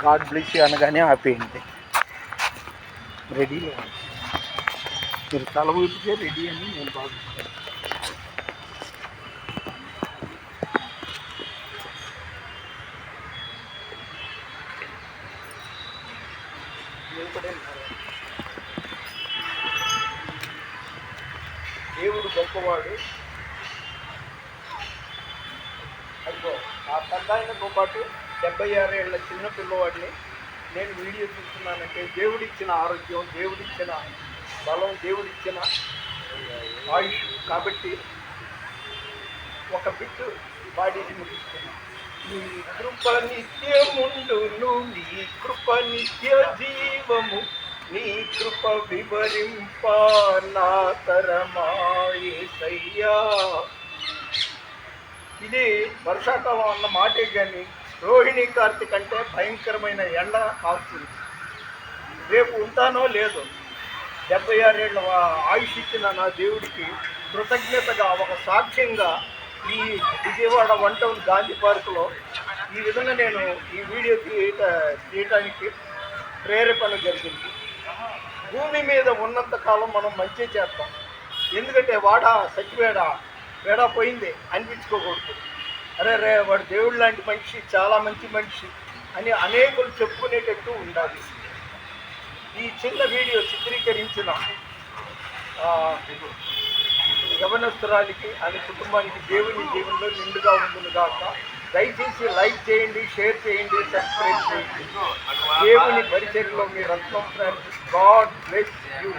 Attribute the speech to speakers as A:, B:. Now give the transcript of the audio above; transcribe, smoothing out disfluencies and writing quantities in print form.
A: God bless you అనగానే ఆపేయండి. రెడీలో మీరు తల ఊపితే రెడీ అని నేను భావిస్తాను. దేవుడు గొప్పవాడు. అదిగో ఆ పెద్దాయనతో పాటు 76 ఏళ్ళ చిన్న పిల్లవాడిని నేను వీడియో చూస్తున్నానంటే దేవుడిచ్చిన ఆరోగ్యం, దేవుడిచ్చిన బలం, దేవుడిచ్చిన ఆయుష్. కాబట్టి ఒక బిట్టు బాడీని ముగిస్తున్నాను. నీ కృప నిత్యముండును, నీ కృప నిత్య జీవము, నీ కృప వివరింప నా తరమాయేసయ్యా. ఇది వర్షాకాలం అన్న మాటే కానీ రోహిణి కార్తీక్ అంటే భయంకరమైన ఎండ కాస్తుంది. రేపు ఉంటానో లేదో. 76 ఏళ్ళ ఆయుష్ ఇచ్చిన నా దేవుడికి కృతజ్ఞతగా ఒక సాక్ష్యంగా ఈ విజయవాడ 1 టౌన్ గాంధీ పార్కులో ఈ విధంగా నేను ఈ వీడియో తీయటానికి ప్రేరేపణ జరిగింది. భూమి మీద ఉన్నంత కాలం మనం మంచి చేస్తాం. ఎందుకంటే వేడ పోయింది అనిపించుకోకూడదు. అరే వాడు దేవుడు లాంటి మనిషి, చాలా మంచి మనిషి అని అనేకులు చెప్పుకునేటట్టు ఉండాలి. ఈ చిన్న వీడియో చిత్రీకరించిన యవనస్తురాలికి ఆమె కుటుంబానికి దేవుని జీవనంలో నిండుగా ఉండును గాక. దయచేసి లైక్ చేయండి, షేర్ చేయండి, సబ్స్క్రైబ్ చేయండి. దేవుని పరిచర్యలో మీ రత్నం ఫ్రెండ్స్. God bless you.